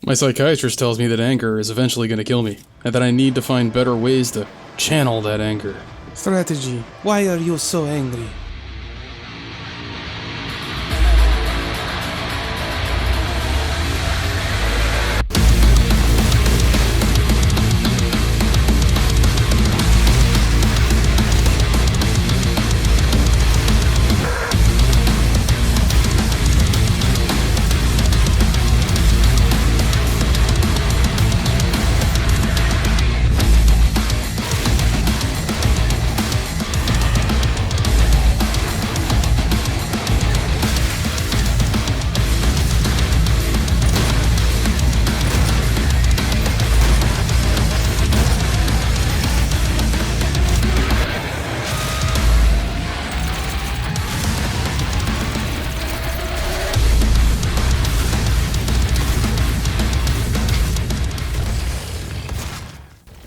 My psychiatrist tells me that anger is eventually going to kill me, and that I need to find better ways to channel that anger. Strat-edgy, why are you so angry?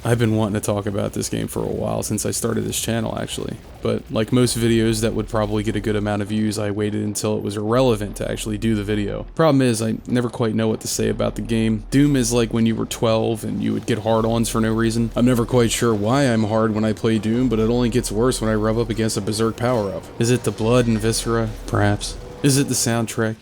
I've been wanting to talk about this game for a while, since I started this channel actually, but like most videos that would probably get a good amount of views, I waited until it was irrelevant to actually do the video. Problem is, I never quite know what to say about the game. Doom is like when you were 12 and you would get hard-ons for no reason. I'm never quite sure why I'm hard when I play Doom, but it only gets worse when I rub up against a berserk power-up. Is it the blood and viscera? Perhaps. Is it the soundtrack?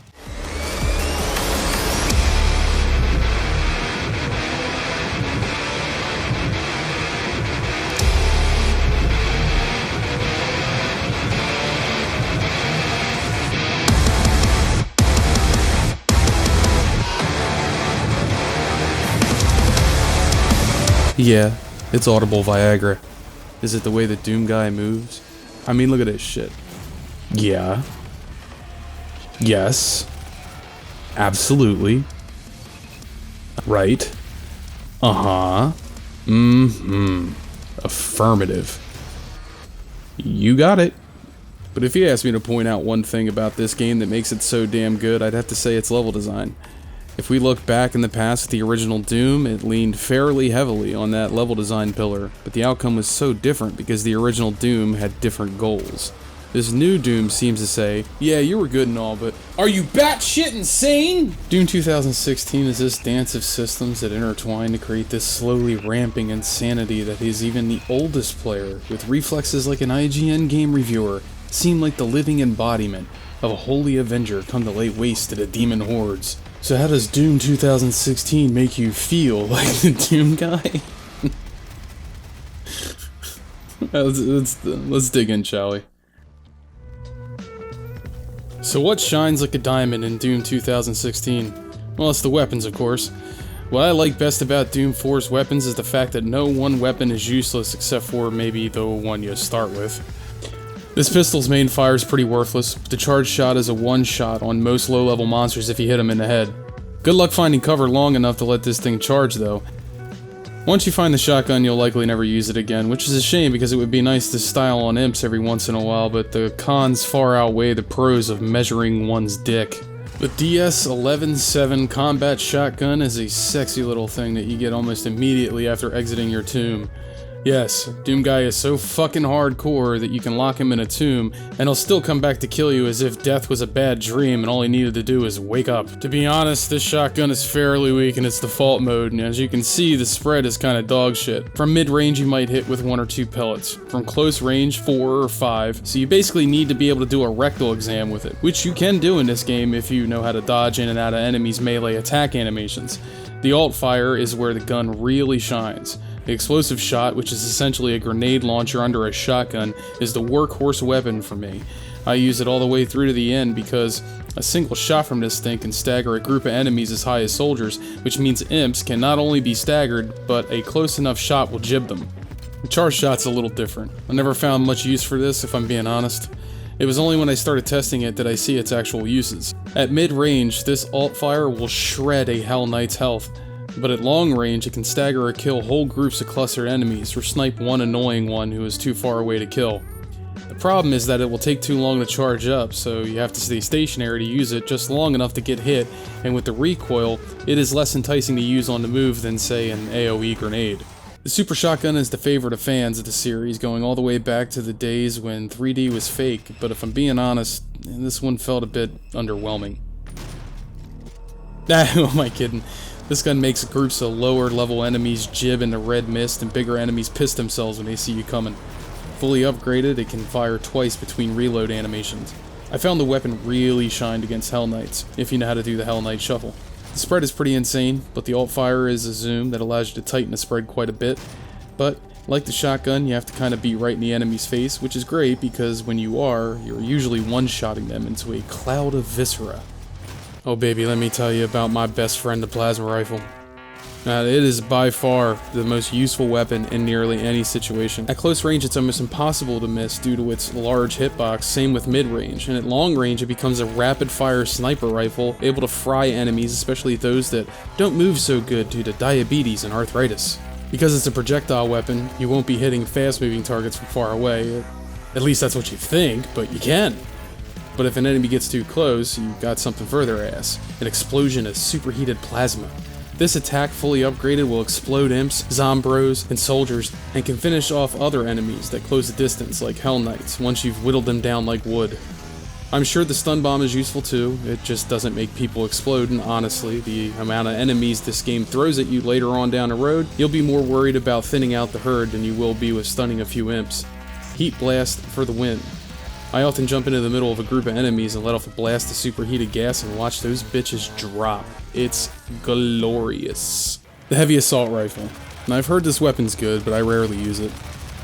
Yeah, it's audible Viagra. Is it the way the Doom guy moves? I mean, look at this shit. Yeah. Yes. Absolutely. Right. Uh-huh. Mm-hmm. Affirmative. You got it. But if you asked me to point out one thing about this game that makes it so damn good, I'd have to say it's level design. If we look back in the past at the original Doom, it leaned fairly heavily on that level design pillar, but the outcome was so different because the original Doom had different goals. This new Doom seems to say, yeah, you were good and all, but are you batshit insane? Doom 2016 is this dance of systems that intertwine to create this slowly ramping insanity that is even the oldest player, with reflexes like an IGN game reviewer, seem like the living embodiment of a holy avenger come to lay waste to the demon hordes. So how does Doom 2016 make you feel like the Doom guy? let's dig in, shall we? So what shines like a diamond in Doom 2016? Well, it's the weapons, of course. What I like best about Doom 4's weapons is the fact that no one weapon is useless except for maybe the one you start with. This pistol's main fire is pretty worthless, but the charge shot is a one-shot on most low-level monsters if you hit them in the head. Good luck finding cover long enough to let this thing charge, though. Once you find the shotgun, you'll likely never use it again, which is a shame because it would be nice to style on imps every once in a while, but the cons far outweigh the pros of measuring one's dick. The DS-11-7 combat shotgun is a sexy little thing that you get almost immediately after exiting your tomb. Yes, Doom Guy is so fucking hardcore that you can lock him in a tomb, and he'll still come back to kill you as if death was a bad dream and all he needed to do was wake up. To be honest, this shotgun is fairly weak in its default mode, and as you can see, the spread is kinda dog shit. From mid-range you might hit with 1 or 2 pellets. From close range, 4 or 5, so you basically need to be able to do a rectal exam with it, which you can do in this game if you know how to dodge in and out of enemies' melee attack animations. The alt fire is where the gun really shines. The explosive shot, which is essentially a grenade launcher under a shotgun, is the workhorse weapon for me. I use it all the way through to the end because a single shot from this thing can stagger a group of enemies as high as soldiers, which means imps can not only be staggered, but a close enough shot will jib them. The charge shot's a little different. I never found much use for this, if I'm being honest. It was only when I started testing it that I see its actual uses. At mid-range, this alt fire will shred a Hell Knight's health, but at long range it can stagger or kill whole groups of clustered enemies or snipe one annoying one who is too far away to kill. The problem is that it will take too long to charge up, so you have to stay stationary to use it just long enough to get hit, and with the recoil, it is less enticing to use on the move than, say, an AoE grenade. The Super Shotgun is the favorite of fans of the series, going all the way back to the days when 3D was fake, but if I'm being honest, this one felt a bit underwhelming. Who am I kidding? This gun makes groups of lower level enemies jib into red mist, and bigger enemies piss themselves when they see you coming. Fully upgraded, it can fire twice between reload animations. I found the weapon really shined against Hell Knights, if you know how to do the Hell Knight shuffle. The spread is pretty insane, but the alt fire is a zoom that allows you to tighten the spread quite a bit. But, like the shotgun, you have to kind of be right in the enemy's face, which is great because when you are, you're usually one-shotting them into a cloud of viscera. Oh baby, let me tell you about my best friend, the plasma rifle. Now, it is by far the most useful weapon in nearly any situation. At close range, it's almost impossible to miss due to its large hitbox, same with mid-range, and at long range, it becomes a rapid-fire sniper rifle, able to fry enemies, especially those that don't move so good due to diabetes and arthritis. Because it's a projectile weapon, you won't be hitting fast-moving targets from far away. At least that's what you think, but you can. But if an enemy gets too close, you've got something for their ass. An explosion of superheated plasma. This attack, fully upgraded, will explode imps, zombros, and soldiers, and can finish off other enemies that close the distance, like Hell Knights, once you've whittled them down like wood. I'm sure the stun bomb is useful too, it just doesn't make people explode, and honestly, the amount of enemies this game throws at you later on down the road, you'll be more worried about thinning out the herd than you will be with stunning a few imps. Heat Blast for the win. I often jump into the middle of a group of enemies and let off a blast of superheated gas and watch those bitches drop. It's glorious. The Heavy Assault Rifle. Now I've heard this weapon's good, but I rarely use it.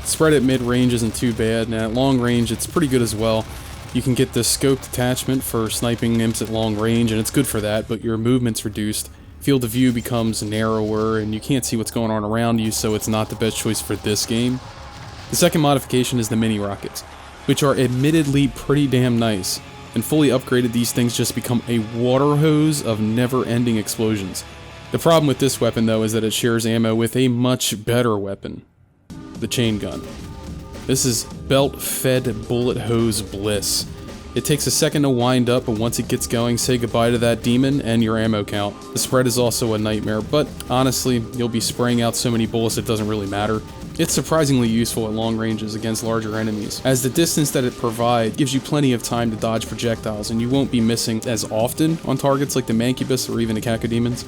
Spread at mid-range isn't too bad, and at long range it's pretty good as well. You can get the scoped attachment for sniping imps at long range, and it's good for that, but your movement's reduced. Field of view becomes narrower, and you can't see what's going on around you, so it's not the best choice for this game. The second modification is the mini rockets, which are admittedly pretty damn nice, and fully upgraded these things just become a water hose of never-ending explosions. The problem with this weapon though is that it shares ammo with a much better weapon, the chain gun. This is belt-fed bullet hose bliss. It takes a second to wind up, but once it gets going, say goodbye to that demon and your ammo count. The spread is also a nightmare, but honestly, you'll be spraying out so many bullets it doesn't really matter. It's surprisingly useful at long ranges against larger enemies, as the distance that it provides gives you plenty of time to dodge projectiles, and you won't be missing as often on targets like the Mancubus or even the Cacodemons.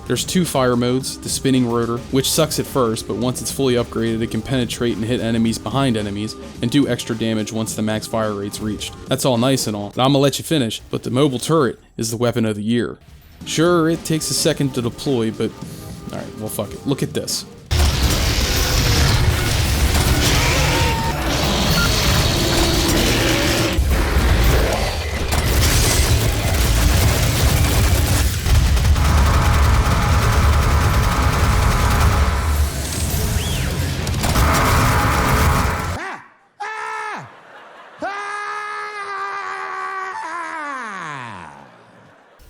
There's two fire modes, the spinning rotor, which sucks at first, but once it's fully upgraded it can penetrate and hit enemies behind enemies, and do extra damage once the max fire rate's reached. That's all nice and all, and I'm gonna let you finish, but the mobile turret is the weapon of the year. Sure, it takes a second to deploy, but alright, well fuck it, look at this.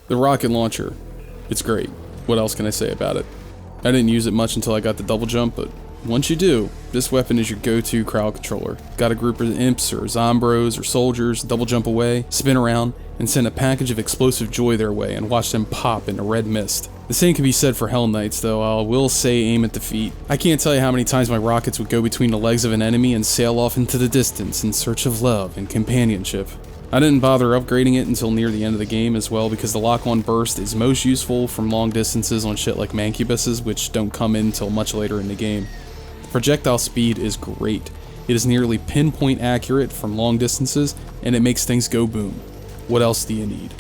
The rocket launcher, it's great. What else can I say about it? I didn't use it much until I got the double jump, but once you do, this weapon is your go-to crowd controller. Got a group of imps or zombros or soldiers, double jump away, spin around, and send a package of explosive joy their way and watch them pop into red mist. The same can be said for Hell Knights, though I will say aim at the feet. I can't tell you how many times my rockets would go between the legs of an enemy and sail off into the distance in search of love and companionship. I didn't bother upgrading it until near the end of the game as well, because the lock-on burst is most useful from long distances on shit like Mancubuses, which don't come in until much later in the game. The projectile speed is great. It is nearly pinpoint accurate from long distances, and it makes things go boom. What else do you need?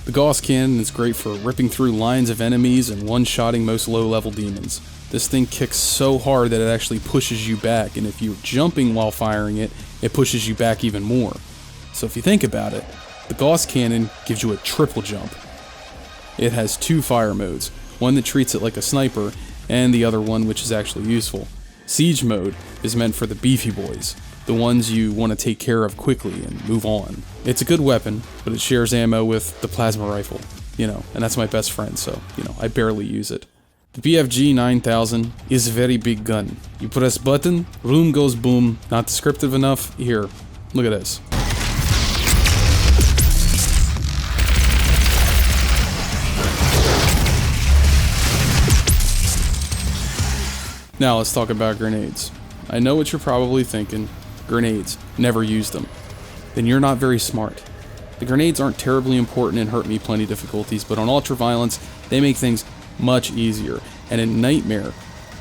The Gauss Cannon is great for ripping through lines of enemies and one-shotting most low-level demons. This thing kicks so hard that it actually pushes you back, and if you're jumping while firing it, it pushes you back even more. So if you think about it, the Gauss Cannon gives you a triple jump. It has two fire modes, one that treats it like a sniper, and the other one which is actually useful. Siege mode is meant for the beefy boys, the ones you want to take care of quickly and move on. It's a good weapon, but it shares ammo with the plasma rifle, and that's my best friend, so, I barely use it. The BFG 9000 is a very big gun. You press button, room goes boom. Not descriptive enough? Here, look at this. Now let's talk about grenades. I know what you're probably thinking. Grenades. Never used them. Then you're not very smart. The grenades aren't terribly important in Hurt Me Plenty difficulties, but on Ultraviolence, they make things much easier. And in Nightmare,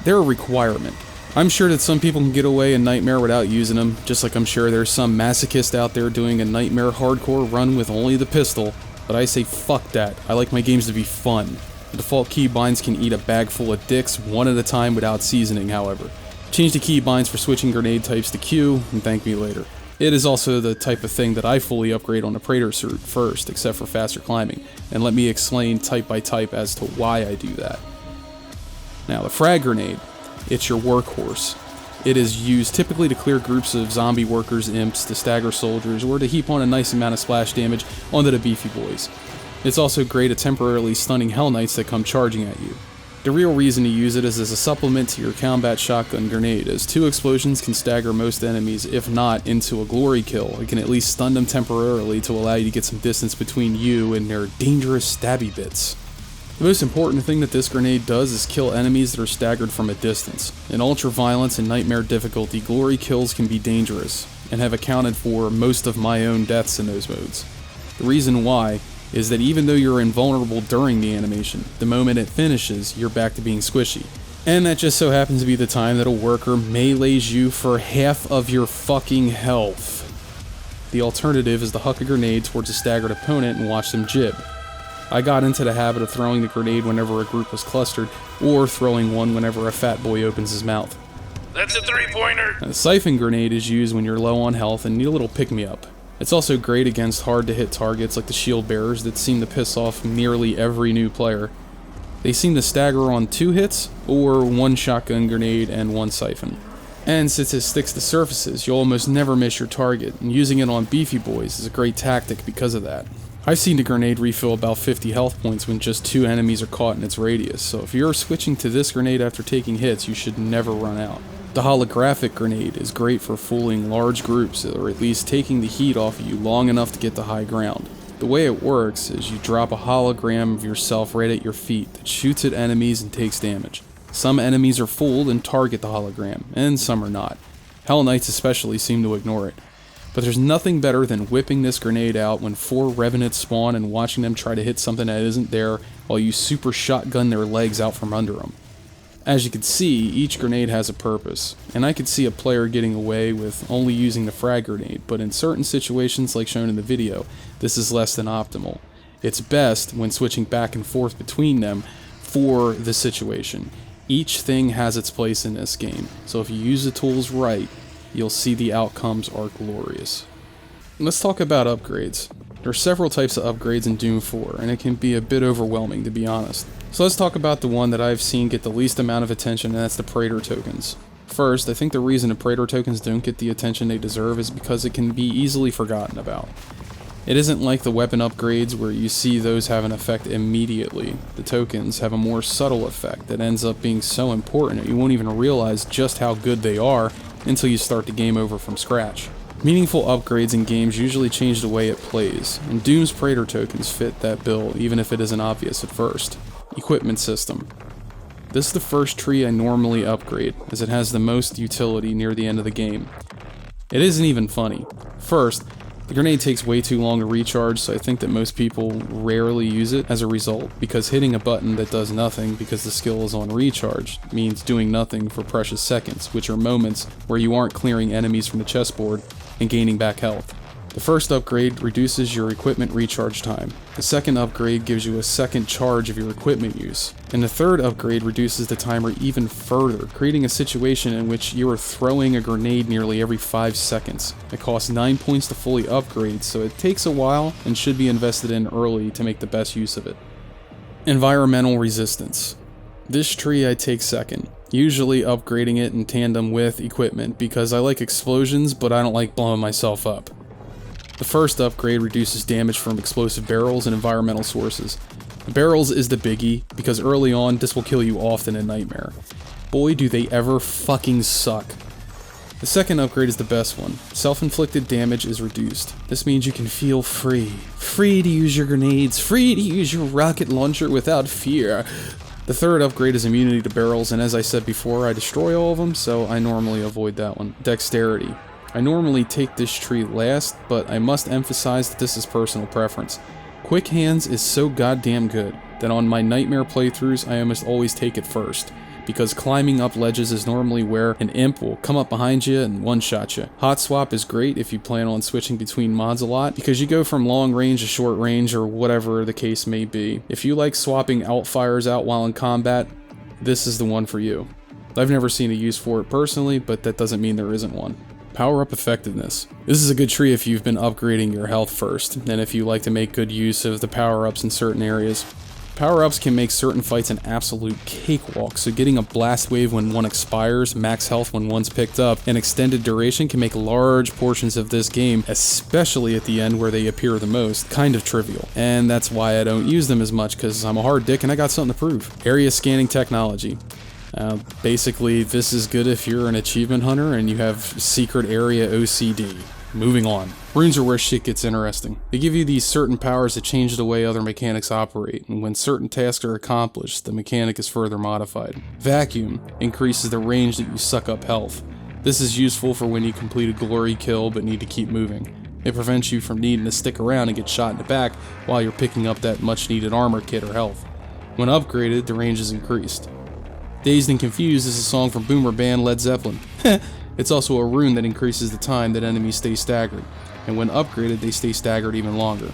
they're a requirement. I'm sure that some people can get away in Nightmare without using them, just like I'm sure there's some masochist out there doing a Nightmare hardcore run with only the pistol, but I say fuck that. I like my games to be fun. The default keybinds can eat a bag full of dicks one at a time without seasoning, however. Change the keybinds for switching grenade types to Q, and thank me later. It is also the type of thing that I fully upgrade on a Praetor suit first, except for faster climbing, and let me explain type by type as to why I do that. Now, the frag grenade. It's your workhorse. It is used typically to clear groups of zombie workers, imps, to stagger soldiers, or to heap on a nice amount of splash damage onto the beefy boys. It's also great at temporarily stunning Hell Knights that come charging at you. The real reason to use it is as a supplement to your combat shotgun grenade, as 2 explosions can stagger most enemies, if not into a glory kill. It can at least stun them temporarily to allow you to get some distance between you and their dangerous stabby bits. The most important thing that this grenade does is kill enemies that are staggered from a distance. In Ultra Violence and Nightmare difficulty, glory kills can be dangerous, and have accounted for most of my own deaths in those modes. The reason why is that even though you're invulnerable during the animation, the moment it finishes, you're back to being squishy. And that just so happens to be the time that a worker melees you for half of your fucking health. The alternative is to huck a grenade towards a staggered opponent and watch them jib. I got into the habit of throwing the grenade whenever a group was clustered, or throwing one whenever a fat boy opens his mouth. That's a 3-pointer! A siphon grenade is used when you're low on health and need a little pick-me-up. It's also great against hard-to-hit targets like the shield bearers that seem to piss off nearly every new player. They seem to stagger on 2 hits, or 1 shotgun grenade and 1 siphon. And since it sticks to surfaces, you'll almost never miss your target, and using it on beefy boys is a great tactic because of that. I've seen the grenade refill about 50 health points when just 2 enemies are caught in its radius, so if you're switching to this grenade after taking hits, you should never run out. The holographic grenade is great for fooling large groups, or at least taking the heat off of you long enough to get to high ground. The way it works is you drop a hologram of yourself right at your feet that shoots at enemies and takes damage. Some enemies are fooled and target the hologram, and some are not. Hell Knights especially seem to ignore it. But there's nothing better than whipping this grenade out when 4 Revenants spawn and watching them try to hit something that isn't there while you super shotgun their legs out from under them. As you can see, each grenade has a purpose, and I could see a player getting away with only using the frag grenade, but in certain situations like shown in the video, this is less than optimal. It's best when switching back and forth between them for the situation. Each thing has its place in this game, so if you use the tools right, you'll see the outcomes are glorious. Let's talk about upgrades. There are several types of upgrades in Doom 4, and it can be a bit overwhelming to be honest. So let's talk about the one that I've seen get the least amount of attention, and that's the Praetor tokens. First, I think the reason the Praetor tokens don't get the attention they deserve is because it can be easily forgotten about. It isn't like the weapon upgrades where you see those have an effect immediately. The tokens have a more subtle effect that ends up being so important that you won't even realize just how good they are until you start the game over from scratch. Meaningful upgrades in games usually change the way it plays, and Doom's Praetor tokens fit that bill even if it isn't obvious at first. Equipment system. This is the first tree I normally upgrade, as it has the most utility near the end of the game. It isn't even funny. First, the grenade takes way too long to recharge, so I think that most people rarely use it as a result, because hitting a button that does nothing because the skill is on recharge means doing nothing for precious seconds, which are moments where you aren't clearing enemies from the chessboard and gaining back health. The first upgrade reduces your equipment recharge time. The second upgrade gives you a second charge of your equipment use. And the third upgrade reduces the timer even further, creating a situation in which you are throwing a grenade nearly every 5 seconds. It costs 9 points to fully upgrade, so it takes a while and should be invested in early to make the best use of it. Environmental resistance. This tree I take second, usually upgrading it in tandem with equipment because I like explosions but I don't like blowing myself up. The first upgrade reduces damage from explosive barrels and environmental sources. The barrels is the biggie, because early on this will kill you often in Nightmare. Boy do they ever fucking suck. The second upgrade is the best one. Self-inflicted damage is reduced. This means you can feel free. Free to use your grenades, free to use your rocket launcher without fear. The third upgrade is immunity to barrels, and as I said before, I destroy all of them, so I normally avoid that one. Dexterity. I normally take this tree last, but I must emphasize that this is personal preference. Quick Hands is so goddamn good that on my Nightmare playthroughs I almost always take it first, because climbing up ledges is normally where an imp will come up behind you and one-shot you. Hot Swap is great if you plan on switching between mods a lot, because you go from long range to short range or whatever the case may be. If you like swapping outfires out while in combat, this is the one for you. I've never seen a use for it personally, but that doesn't mean there isn't one. Power Up Effectiveness. This is a good tree if you've been upgrading your health first, and if you like to make good use of the power-ups in certain areas. Power-ups can make certain fights an absolute cakewalk, so getting a blast wave when one expires, max health when one's picked up, and extended duration can make large portions of this game, especially at the end where they appear the most, kind of trivial. And that's why I don't use them as much, because I'm a hard dick and I got something to prove. Area Scanning Technology. Basically, this is good if you're an achievement hunter and you have secret area OCD. Moving on. Runes are where shit gets interesting. They give you these certain powers that change the way other mechanics operate, and when certain tasks are accomplished, the mechanic is further modified. Vacuum increases the range that you suck up health. This is useful for when you complete a glory kill but need to keep moving. It prevents you from needing to stick around and get shot in the back while you're picking up that much needed armor kit or health. When upgraded, the range is increased. Dazed and Confused is a song from boomer band Led Zeppelin. It's also a rune that increases the time that enemies stay staggered, and when upgraded they stay staggered even longer.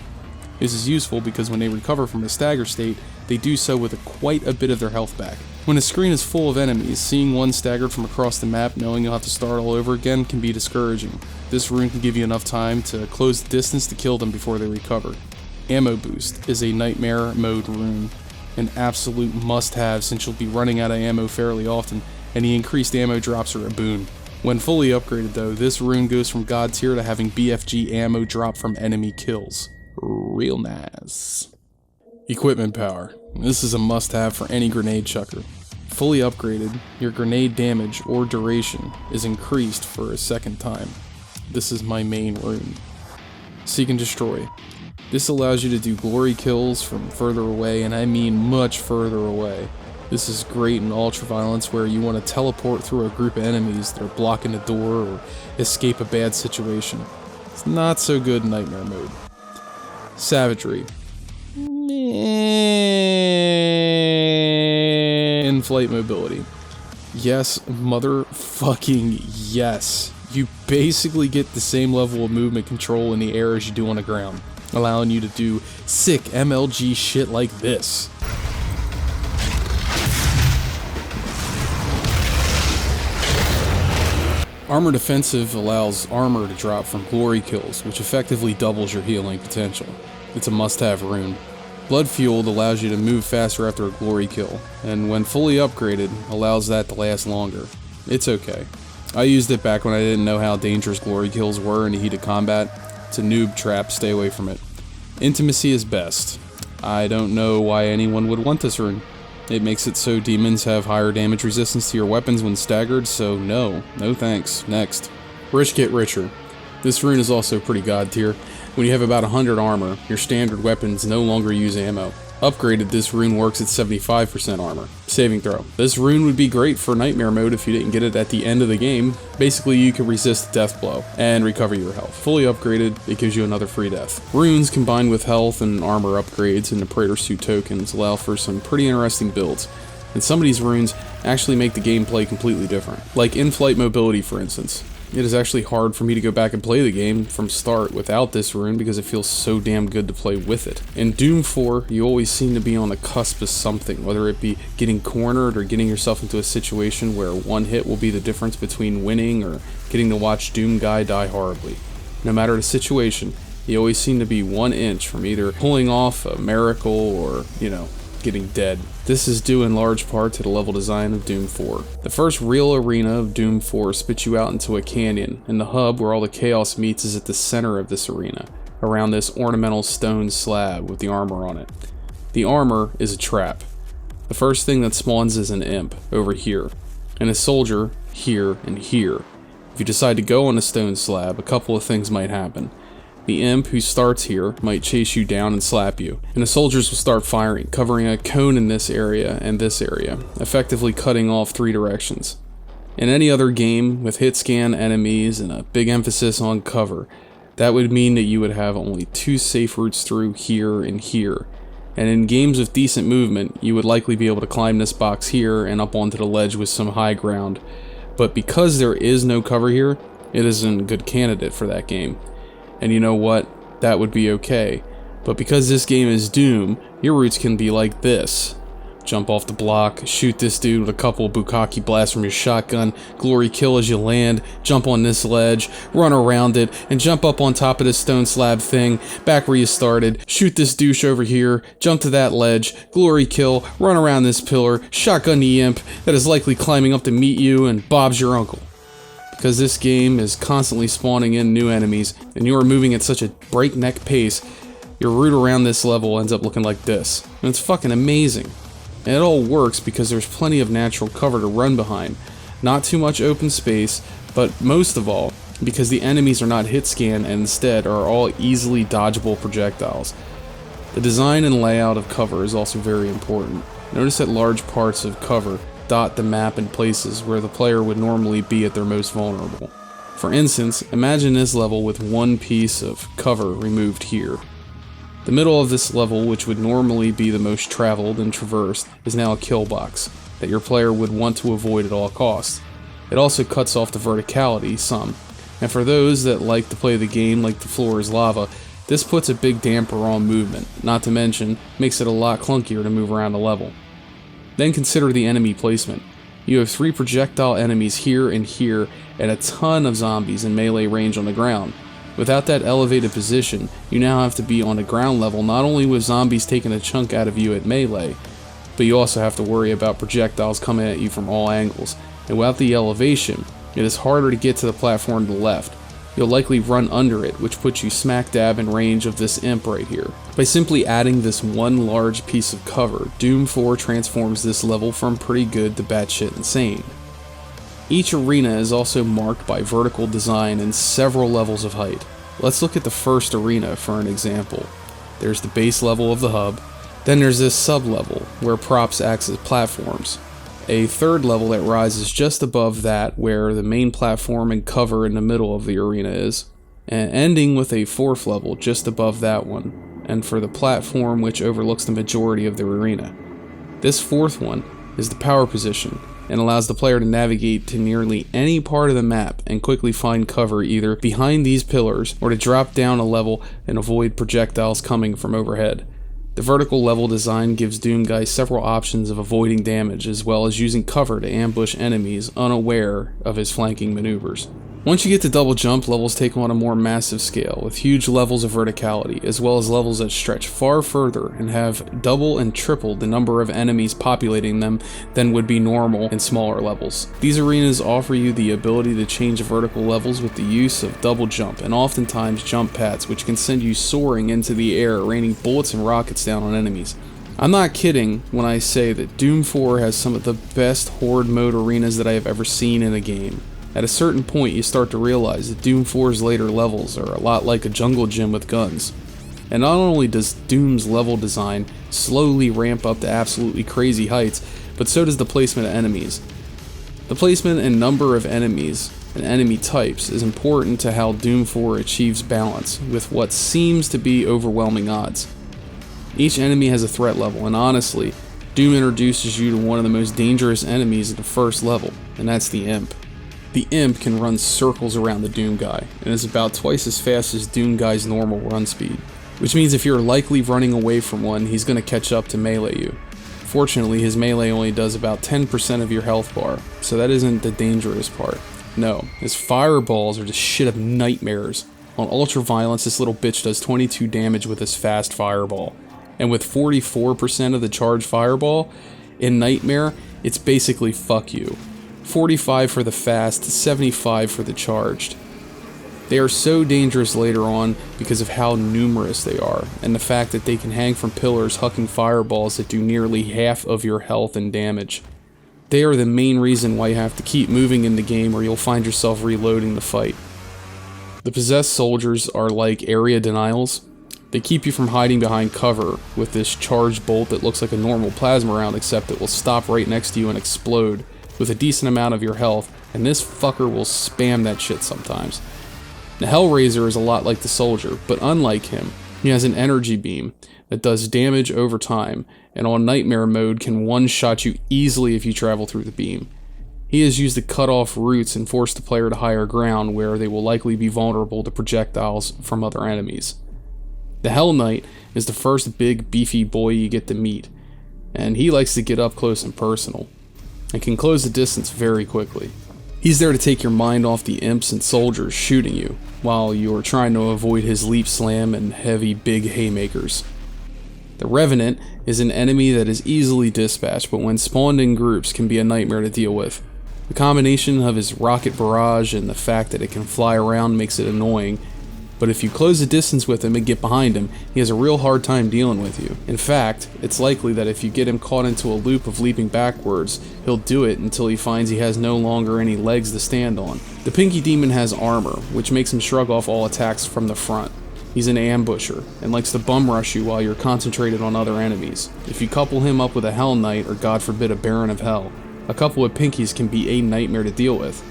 This is useful because when they recover from a stagger state, they do so with quite a bit of their health back. When a screen is full of enemies, seeing one staggered from across the map knowing you'll have to start all over again can be discouraging. This rune can give you enough time to close the distance to kill them before they recover. Ammo Boost is a Nightmare mode rune. An absolute must-have since you'll be running out of ammo fairly often, and the increased ammo drops are a boon. When fully upgraded though, this rune goes from God tier to having BFG ammo drop from enemy kills. Real nice. Equipment Power. This is a must-have for any grenade chucker. Fully upgraded, your grenade damage or duration is increased for a second time. This is my main rune. Seek and Destroy. This allows you to do glory kills from further away, and I mean much further away. This is great in ultraviolence where you want to teleport through a group of enemies that are blocking a door or escape a bad situation. It's not so good in Nightmare mode. Savagery. In-flight mobility. Yes, motherfucking yes. You basically get the same level of movement control in the air as you do on the ground, allowing you to do sick MLG shit like this. Armor Defensive allows armor to drop from glory kills, which effectively doubles your healing potential. It's a must-have rune. Blood Fueled allows you to move faster after a glory kill, and when fully upgraded, allows that to last longer. It's okay. I used it back when I didn't know how dangerous glory kills were in the heat of combat. It's a noob trap, stay away from it. Intimacy is best. I don't know why anyone would want this rune. It makes it so demons have higher damage resistance to your weapons when staggered, so no thanks. Next. Rich Get Richer. This rune is also pretty god tier. When you have about 100 armor, your standard weapons no longer use ammo. Upgraded, this rune works at 75% armor. Saving throw. This rune would be great for Nightmare mode if you didn't get it at the end of the game. Basically, you can resist death blow and recover your health. Fully upgraded, it gives you another free death. Runes combined with health and armor upgrades and the Praetor Suit tokens allow for some pretty interesting builds. And some of these runes actually make the gameplay completely different. Like in-flight mobility, for instance. It is actually hard for me to go back and play the game from start without this rune because it feels so damn good to play with it. In Doom 4, you always seem to be on the cusp of something, whether it be getting cornered or getting yourself into a situation where one hit will be the difference between winning or getting to watch Doom Guy die horribly. No matter the situation, you always seem to be 1 inch from either pulling off a miracle or, getting dead. This is due in large part to the level design of Doom 4. The first real arena of Doom 4 spits you out into a canyon, and the hub where all the chaos meets is at the center of this arena, around this ornamental stone slab with the armor on it. The armor is a trap. The first thing that spawns is an imp, over here, and a soldier, here and here. If you decide to go on a stone slab, a couple of things might happen. The imp, who starts here, might chase you down and slap you, and the soldiers will start firing, covering a cone in this area and this area, effectively cutting off 3 directions. In any other game, with hit scan enemies and a big emphasis on cover, That would mean that you would have only 2 safe routes through here and here. And in games with decent movement, you would likely be able to climb this box here and up onto the ledge with some high ground. But because there is no cover here, it isn't a good candidate for that game. And you know what? That would be okay. But because this game is Doom, your routes can be like this. Jump off the block, shoot this dude with a couple of bukkake blasts from your shotgun, glory kill as you land, jump on this ledge, run around it, and jump up on top of this stone slab thing, back where you started, shoot this douche over here, jump to that ledge, glory kill, run around this pillar, shotgun the imp that is likely climbing up to meet you, and Bob's your uncle. Because this game is constantly spawning in new enemies, and you are moving at such a breakneck pace, your route around this level ends up looking like this. And it's fucking amazing. And it all works because there's plenty of natural cover to run behind. Not too much open space, but most of all, because the enemies are not hit scan and instead are all easily dodgeable projectiles. The design and layout of cover is also very important. Notice that large parts of cover dot the map in places where the player would normally be at their most vulnerable. For instance, imagine this level with one piece of cover removed here. The middle of this level, which would normally be the most traveled and traversed, is now a kill box that your player would want to avoid at all costs. It also cuts off the verticality some, and for those that like to play the game like the floor is lava, this puts a big damper on movement, not to mention makes it a lot clunkier to move around the level. Then consider the enemy placement. You have 3 projectile enemies here and here, and a ton of zombies in melee range on the ground. Without that elevated position, you now have to be on a ground level not only with zombies taking a chunk out of you at melee, but you also have to worry about projectiles coming at you from all angles, and without the elevation, it is harder to get to the platform to the left. You'll likely run under it, which puts you smack dab in range of this imp right here. By simply adding this one large piece of cover, Doom 4 transforms this level from pretty good to batshit insane. Each arena is also marked by vertical design and several levels of height. Let's look at the first arena for an example. There's the base level of the hub, then there's this sub-level where props act as platforms. A third level that rises just above that where the main platform and cover in the middle of the arena is, and ending with a 4th level just above that one, and for the platform which overlooks the majority of the arena. This 4th one is the power position, and allows the player to navigate to nearly any part of the map and quickly find cover either behind these pillars or to drop down a level and avoid projectiles coming from overhead. The vertical level design gives Doom Guy several options of avoiding damage as well as using cover to ambush enemies unaware of his flanking maneuvers. Once you get to double jump, levels take on a more massive scale, with huge levels of verticality, as well as levels that stretch far further and have double and triple the number of enemies populating them than would be normal in smaller levels. These arenas offer you the ability to change vertical levels with the use of double jump, and oftentimes jump pads, which can send you soaring into the air, raining bullets and rockets down on enemies. I'm not kidding when I say that Doom 4 has some of the best horde mode arenas that I have ever seen in a game. At a certain point, you start to realize that Doom 4's later levels are a lot like a jungle gym with guns. And not only does Doom's level design slowly ramp up to absolutely crazy heights, but so does the placement of enemies. The placement and number of enemies and enemy types is important to how Doom 4 achieves balance with what seems to be overwhelming odds. Each enemy has a threat level, and honestly, Doom introduces you to one of the most dangerous enemies at the first level, and that's the Imp. The Imp can run circles around the Doom Guy, and is about twice as fast as Doom Guy's normal run speed, which means if you're likely running away from one, he's going to catch up to melee you. Fortunately, his melee only does about 10% of your health bar, so that isn't the dangerous part. No, his fireballs are the shit of nightmares. On Ultra Violence, this little bitch does 22 damage with his fast fireball, and with 44% of the charged fireball, in Nightmare, it's basically fuck you. 45 for the fast, 75 for the charged. They are so dangerous later on because of how numerous they are, and the fact that they can hang from pillars hucking fireballs that do nearly half of your health and damage. They are the main reason why you have to keep moving in the game or you'll find yourself reloading the fight. The possessed soldiers are like area denials. They keep you from hiding behind cover with this charged bolt that looks like a normal plasma round except it will stop right next to you and explode with a decent amount of your health, and this fucker will spam that shit sometimes. The Hellraiser is a lot like the Soldier, but unlike him, he has an energy beam that does damage over time, and on Nightmare mode can one-shot you easily if you travel through the beam. He is used to cut off routes and force the player to higher ground where they will likely be vulnerable to projectiles from other enemies. The Hell Knight is the first big beefy boy you get to meet, and he likes to get up close and personal, and can close the distance very quickly. He's there to take your mind off the imps and soldiers shooting you, while you are trying to avoid his leap slam and heavy big haymakers. The Revenant is an enemy that is easily dispatched, but when spawned in groups can be a nightmare to deal with. The combination of his rocket barrage and the fact that it can fly around makes it annoying, but if you close the distance with him and get behind him, he has a real hard time dealing with you. In fact, it's likely that if you get him caught into a loop of leaping backwards, he'll do it until he finds he has no longer any legs to stand on. The Pinky Demon has armor, which makes him shrug off all attacks from the front. He's an ambusher, and likes to bum rush you while you're concentrated on other enemies. If you couple him up with a Hell Knight, or God forbid a Baron of Hell, a couple of Pinkies can be a nightmare to deal with.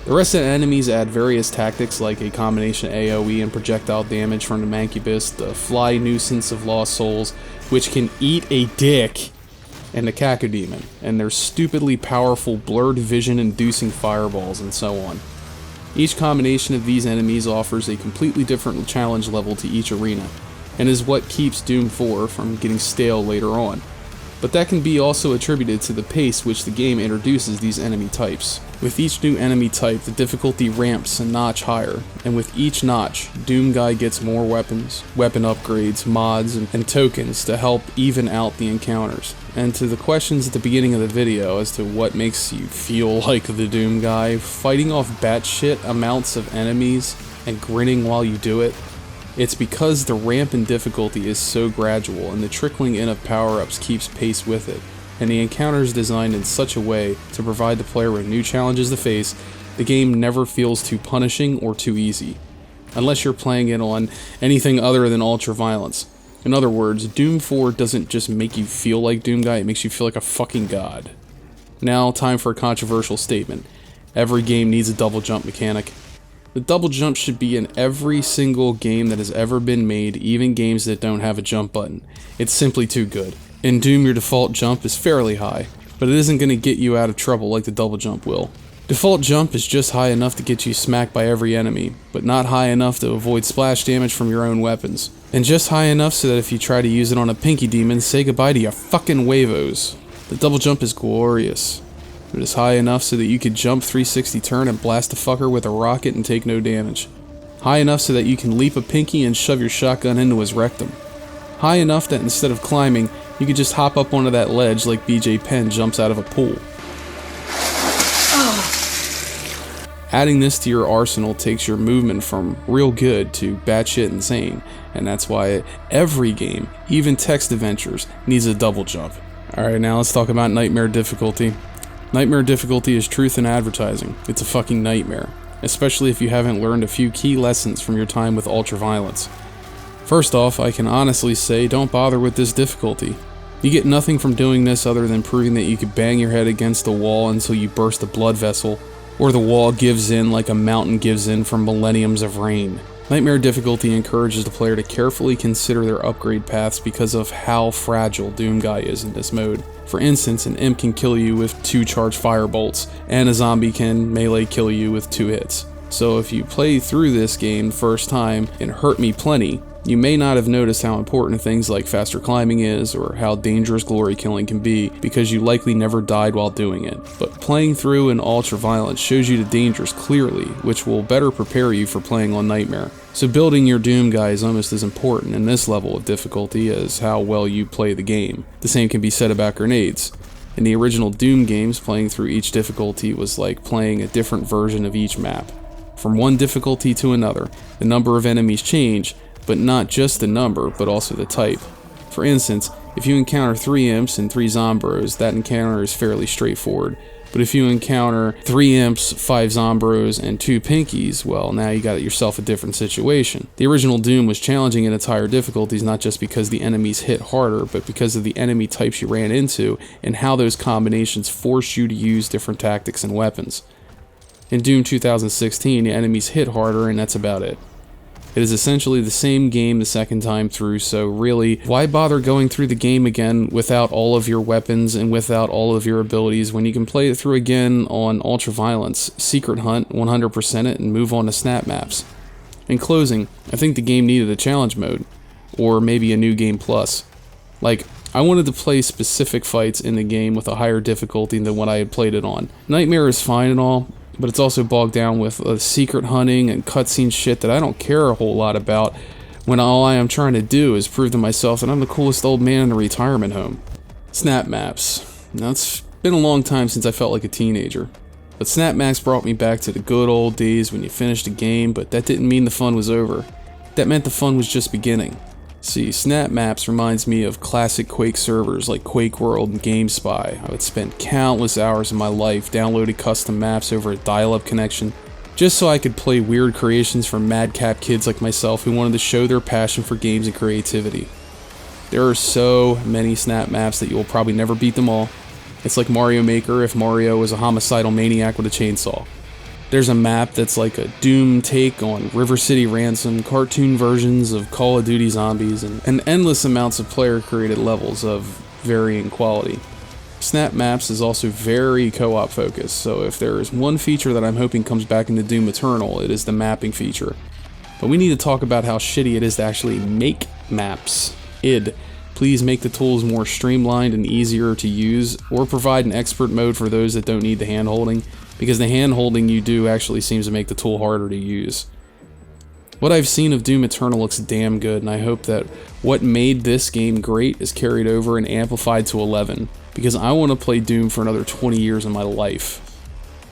The rest of the enemies add various tactics like a combination of AoE and projectile damage from the Mancubus, the Fly Nuisance of Lost Souls, which can eat a dick, and the Cacodemon, and their stupidly powerful blurred vision inducing fireballs and so on. Each combination of these enemies offers a completely different challenge level to each arena, and is what keeps Doom 4 from getting stale later on. But that can be also attributed to the pace which the game introduces these enemy types. With each new enemy type, the difficulty ramps a notch higher, and with each notch, Doom Guy gets more weapons, weapon upgrades, mods, and tokens to help even out the encounters. And to the questions at the beginning of the video as to what makes you feel like the Doom Guy, fighting off batshit amounts of enemies and grinning while you do it, it's because the ramp in difficulty is so gradual and the trickling in of power-ups keeps pace with it, and the encounter is designed in such a way to provide the player with new challenges to face. The game never feels too punishing or too easy, unless you're playing it on anything other than ultra-violence. In other words, Doom 4 doesn't just make you feel like Doom Guy, it makes you feel like a fucking god. Now, time for a controversial statement. Every game needs a double jump mechanic. The double jump should be in every single game that has ever been made, even games that don't have a jump button. It's simply too good. In Doom, your default jump is fairly high, but it isn't going to get you out of trouble like the double jump will. Default jump is just high enough to get you smacked by every enemy, but not high enough to avoid splash damage from your own weapons. And just high enough so that if you try to use it on a Pinky Demon, say goodbye to your fucking huevos. The double jump is glorious. It is high enough so that you could jump 360 turn and blast a fucker with a rocket and take no damage. High enough so that you can leap a Pinky and shove your shotgun into his rectum. High enough that instead of climbing, you could just hop up onto that ledge like BJ Penn jumps out of a pool. Adding this to your arsenal takes your movement from real good to batshit insane, and that's why every game, even text adventures, needs a double jump. Alright, now let's talk about nightmare difficulty. Nightmare difficulty is truth in advertising. It's a fucking nightmare, especially if you haven't learned a few key lessons from your time with ultraviolence. First off, I can honestly say don't bother with this difficulty. You get nothing from doing this other than proving that you could bang your head against the wall until you burst a blood vessel, or the wall gives in like a mountain gives in from millenniums of rain. Nightmare difficulty encourages the player to carefully consider their upgrade paths because of how fragile Doom Guy is in this mode. For instance, an imp can kill you with 2 charged firebolts, and a zombie can melee kill you with 2 hits. So if you play through this game first time and hurt me plenty, you may not have noticed how important things like faster climbing is, or how dangerous glory killing can be, because you likely never died while doing it. But playing through in ultraviolence shows you the dangers clearly, which will better prepare you for playing on Nightmare. So building your Doom Guy is almost as important in this level of difficulty as how well you play the game. The same can be said about grenades. In the original Doom games, playing through each difficulty was like playing a different version of each map. From one difficulty to another, the number of enemies change, but not just the number, but also the type. For instance, if you encounter 3 imps and 3 zombros, that encounter is fairly straightforward. But if you encounter 3 imps, 5 zombros, and 2 pinkies, well, now you got yourself a different situation. The original Doom was challenging in its higher difficulties not just because the enemies hit harder, but because of the enemy types you ran into, and how those combinations force you to use different tactics and weapons. In Doom 2016, the enemies hit harder and that's about it. It is essentially the same game the second time through, so really, why bother going through the game again without all of your weapons and without all of your abilities when you can play it through again on Ultraviolence, Secret Hunt, 100% it, and move on to snap maps. In closing, I think the game needed a challenge mode, or maybe a new game plus. Like, I wanted to play specific fights in the game with a higher difficulty than what I had played it on. Nightmare is fine and all, but it's also bogged down with secret hunting and cutscene shit that I don't care a whole lot about when all I am trying to do is prove to myself that I'm the coolest old man in the retirement home. Snap maps. Now, it's been a long time since I felt like a teenager. But snap maps brought me back to the good old days when you finished a game, but that didn't mean the fun was over. That meant the fun was just beginning. See, snap maps reminds me of classic Quake servers like Quake World and GameSpy. I would spend countless hours of my life downloading custom maps over a dial-up connection, just so I could play weird creations from madcap kids like myself who wanted to show their passion for games and creativity. There are so many snap maps that you will probably never beat them all. It's like Mario Maker if Mario was a homicidal maniac with a chainsaw. There's a map that's like a Doom take on River City Ransom, cartoon versions of Call of Duty Zombies, and endless amounts of player-created levels of varying quality. Snap Maps is also very co-op focused, so if there is one feature that I'm hoping comes back into Doom Eternal, it is the mapping feature. But we need to talk about how shitty it is to actually make maps. Please make the tools more streamlined and easier to use, or provide an expert mode for those that don't need the hand-holding, because the hand-holding you do actually seems to make the tool harder to use. What I've seen of Doom Eternal looks damn good, and I hope that what made this game great is carried over and amplified to 11, because I want to play Doom for another 20 years of my life.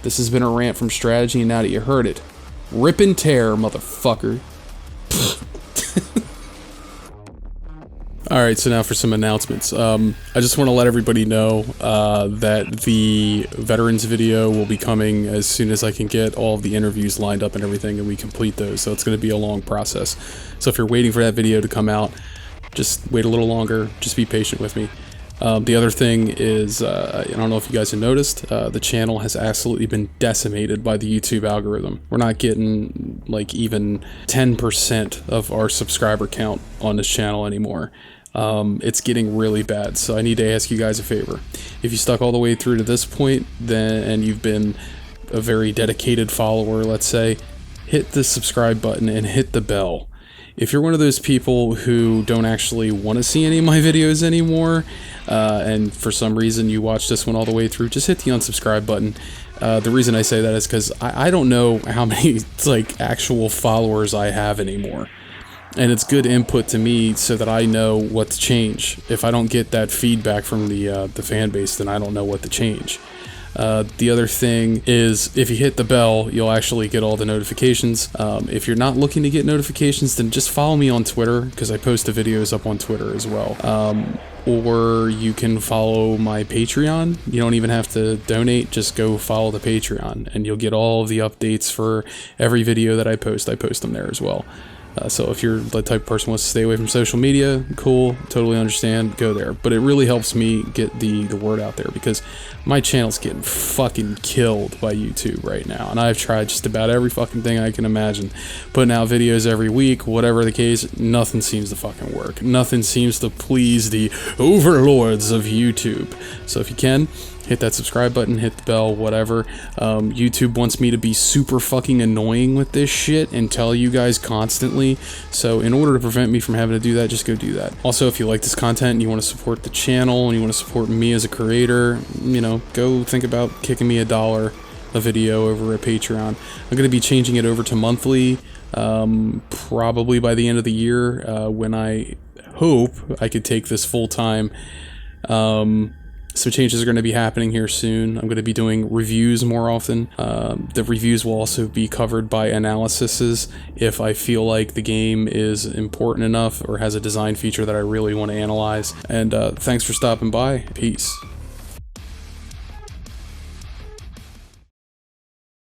This has been a rant from Strat-edgy, and now that you heard it, rip and tear, motherfucker. Alright, so now for some announcements. I just want to let everybody know that the veterans video will be coming as soon as I can get all of the interviews lined up and everything and we complete those, so it's going to be a long process. So if you're waiting for that video to come out, just wait a little longer, just be patient with me. The other thing is, I don't know if you guys have noticed, the channel has absolutely been decimated by the YouTube algorithm. We're not getting like even 10% of our subscriber count on this channel anymore. It's getting really bad, so I need to ask you guys a favor. If you stuck all the way through to this point, and you've been a very dedicated follower, let's say, hit the subscribe button and hit the bell. If you're one of those people who don't actually want to see any of my videos anymore, and for some reason you watch this one all the way through, just hit the unsubscribe button. The reason I say that is because I don't know how many like actual followers I have anymore. And it's good input to me so that I know what to change. If I don't get that feedback from the fan base, then I don't know what to change. The other thing is, if you hit the bell, you'll actually get all the notifications. If you're not looking to get notifications, then just follow me on Twitter, because I post the videos up on Twitter as well. Or you can follow my Patreon. You don't even have to donate, just go follow the Patreon, and you'll get all of the updates for every video that I post. I post them there as well. So if you're the type of person who wants to stay away from social media, cool, totally understand, go there. But it really helps me get the word out there, because my channel's getting fucking killed by YouTube right now. And I've tried just about every fucking thing I can imagine. Putting out videos every week, whatever the case, nothing seems to fucking work. Nothing seems to please the overlords of YouTube. So if you can, hit that subscribe button, hit the bell, whatever. YouTube wants me to be super fucking annoying with this shit and tell you guys constantly. So in order to prevent me from having to do that, just go do that. Also, if you like this content and you want to support the channel and you want to support me as a creator, you know, go think about kicking me $1 a video over at Patreon. I'm going to be changing it over to monthly, probably by the end of the year, when I hope I could take this full time. So changes are going to be happening here soon. I'm going to be doing reviews more often. The reviews will also be covered by analyses if I feel like the game is important enough or has a design feature that I really want to analyze. And thanks for stopping by. Peace.